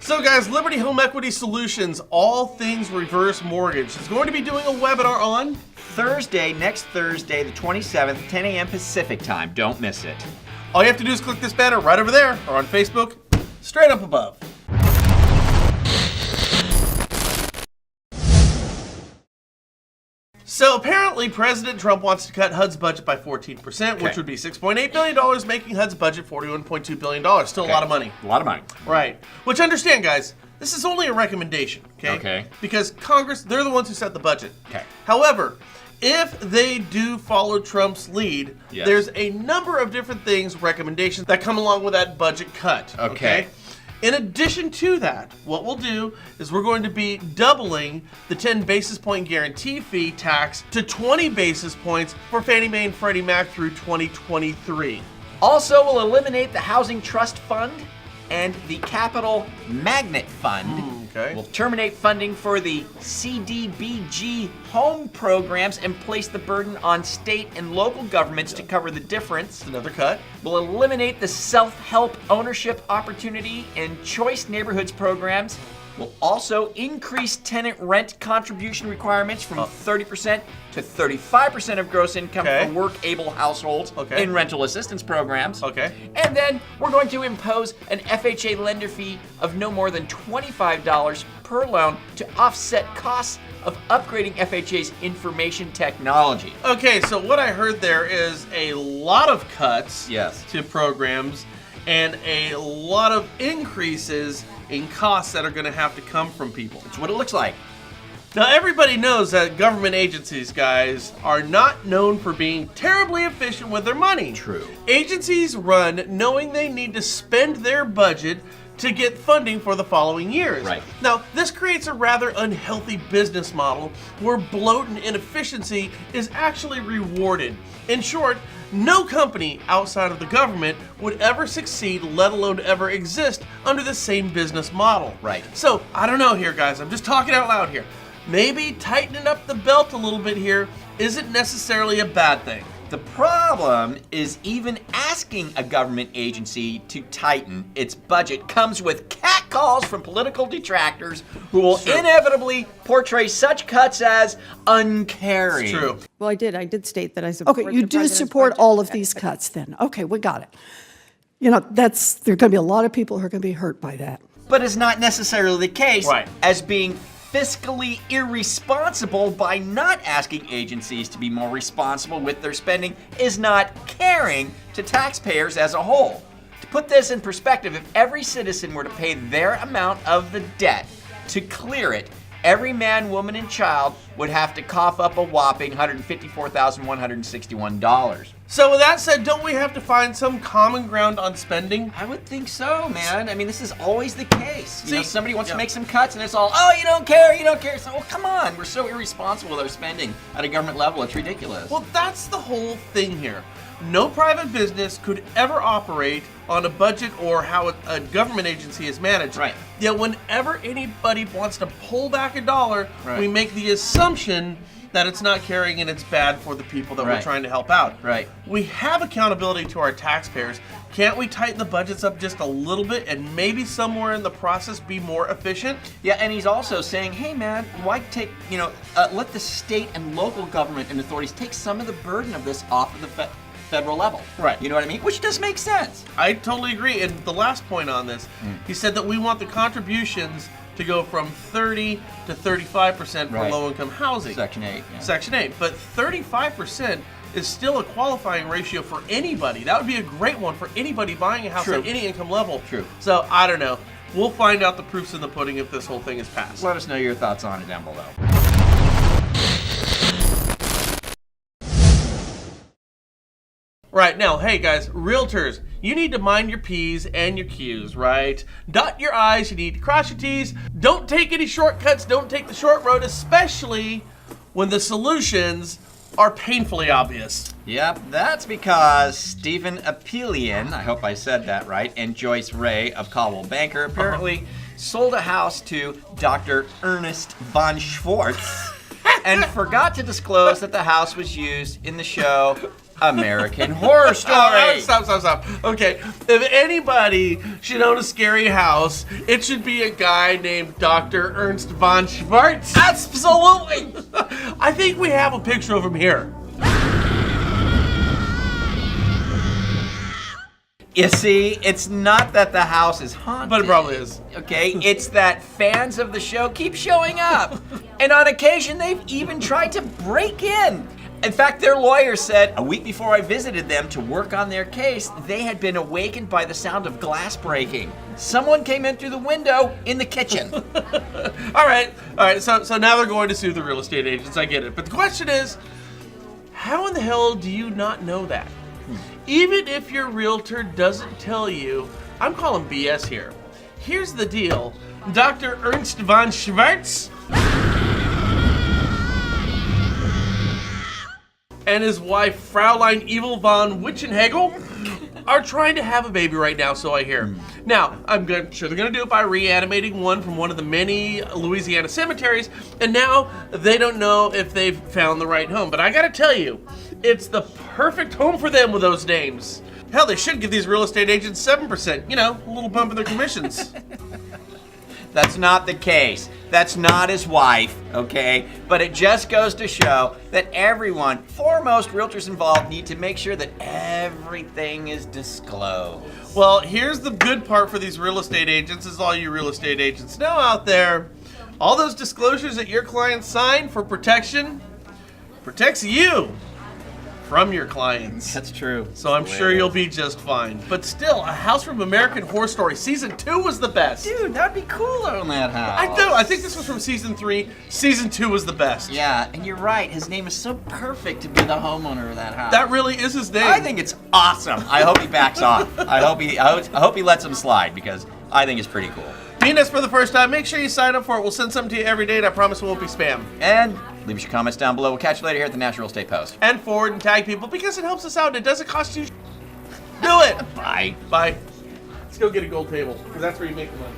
So guys, Liberty Home Equity Solutions, all things reverse mortgage, is going to be doing a webinar on next Thursday, the 27th, 10 a.m. Pacific time. Don't miss it. All you have to do is click this banner right over there or on Facebook, straight up above. So apparently President Trump wants to cut HUD's budget by 14%, which would be $6.8 billion, making HUD's budget $41.2 billion. Still a lot of money. A lot of money. Right. Which, understand, guys, this is only a recommendation, okay? Okay. Because Congress, they're the ones who set the budget. Okay. However, if they do follow Trump's lead, Yes. there's a number of different things, recommendations, that come along with that budget cut, Okay. In addition to that, what we'll do is we're going to be doubling the 10 basis point guarantee fee tax to 20 basis points for Fannie Mae and Freddie Mac through 2023. Also, we'll eliminate the Housing Trust Fund and the Capital Magnet Fund. Okay. We'll terminate funding for the CDBG home programs and place the burden on state and local governments to cover the difference. Another cut. We'll eliminate the self-help ownership opportunity and choice neighborhoods programs. We'll also increase tenant rent contribution requirements from 30% to 35% of gross income Okay. for work-able households in rental assistance programs. Okay. And then we're going to impose an FHA lender fee of no more than $25 per loan to offset costs of upgrading FHA's information technology. Okay, so what I heard there is a lot of cuts Yes. to programs and a lot of increases in costs that are going to have to come from people. That's what it looks like. Now, everybody knows that government agencies, guys, are not known for being terribly efficient with their money. True. Agencies run knowing they need to spend their budget to get funding for the following years. Right. Now, this creates a rather unhealthy business model where bloat and inefficiency is actually rewarded. In short, no company outside of the government would ever succeed, let alone ever exist, under the same business model. Right. So, I don't know here, guys. I'm just talking out loud here. Maybe tightening up the belt a little bit here isn't necessarily a bad thing. The problem is even asking a government agency to tighten its budget comes with catcalls from political detractors who will inevitably portray such cuts as uncaring. It's true. Well, I did state that I support. Okay, you the do president's support budget. all of these cuts then. Okay, we got it. You know, there are going to be a lot of people who are going to be hurt by that. But it's not necessarily the case Right. as being fiscally irresponsible by not asking agencies to be more responsible with their spending is not caring to taxpayers as a whole. To put this in perspective, if every citizen were to pay their amount of the debt to clear it, every man, woman, and child would have to cough up a whopping $154,161. So with that said, don't we have to find some common ground on spending? I would think so, man. I mean, this is always the case. You know, See, somebody wants yeah. to make some cuts, and it's all, oh, you don't care, you don't care. So, well, come on. We're so irresponsible with our spending at a government level. It's ridiculous. Well, that's the whole thing here. No private business could ever operate on a budget or how a government agency is managed. Right. Yet whenever anybody wants to pull back a dollar, Right. we make the assumption that it's not caring and it's bad for the people that we're Right. trying to help out. Right. We have accountability to our taxpayers. Can't we tighten the budgets up just a little bit and maybe somewhere in the process be more efficient? Yeah, and he's also saying, hey, man, why take, let the state and local government and authorities take some of the burden of this off of the federal level. Right. You know what I mean? Which does make sense. I totally agree. And the last point on this, he said that we want the contributions to go from 30 to 35% for Right. low-income housing. Section 8. Yeah. Section 8. But 35% is still a qualifying ratio for anybody. That would be a great one for anybody buying a house True. at any income level. True. So, I don't know. We'll find out the proofs in the pudding if this whole thing is passed. Let us know your thoughts on it down below. Right, now, hey guys, realtors, you need to mind your P's and your Q's, right? Dot your I's, you need to cross your T's. Don't take any shortcuts, don't take the short road, especially when the solutions are painfully obvious. Yep, that's because Stephen Apelian, I hope I said that right, and Joyce Ray of Caldwell Banker apparently sold a house to Dr. Ernest von Schwartz and forgot to disclose that the house was used in the show American Horror Story. Stop. Okay, if anybody should own a scary house, it should be a guy named Dr. Ernst von Schwartz. Absolutely. I think we have a picture of him here. You see, it's not that the house is haunted. But it probably is. Okay, it's that fans of the show keep showing up. And on occasion, they've even tried to break in. In fact, their lawyer said a week before I visited them to work on their case, they had been awakened by the sound of glass breaking. Someone came in through the window in the kitchen. All right. So now they're going to sue the real estate agents. I get it. But the question is, how in the hell do you not know that? Even if your realtor doesn't tell you, I'm calling BS here. Here's the deal. Dr. Ernst von Schwartz and his wife, Fraulein Evil von Witchenhagel, are trying to have a baby right now, so I hear. Now, sure they're going to do it by reanimating one from one of the many Louisiana cemeteries, and now they don't know if they've found the right home. But I got to tell you, it's the perfect home for them with those names. Hell, they should give these real estate agents 7%, a little bump in their commissions. That's not the case. That's not his wife, okay? But it just goes to show that everyone, foremost realtors involved, need to make sure that everything is disclosed. Well, here's the good part for these real estate agents, is all you real estate agents know out there, all those disclosures that your clients sign for protection protects you from your clients. That's true. So I'm sure you'll be just fine. But still, A House from American Horror Story Season 2 was the best. Dude, that'd be cool on that house. I do. I think this was from Season 3. Season 2 was the best. Yeah, and you're right. His name is so perfect to be the homeowner of that house. That really is his name. I think it's awesome. I hope he backs off. I hope he lets him slide, because I think it's pretty cool. Being this for the first time, make sure you sign up for it. We'll send something to you every day, and I promise it won't be spam. And leave us your comments down below. We'll catch you later here at the National Real Estate Post. And forward and tag people, because it helps us out. It doesn't cost you. Do it. Bye. Bye. Let's go get a gold table, because that's where you make the money.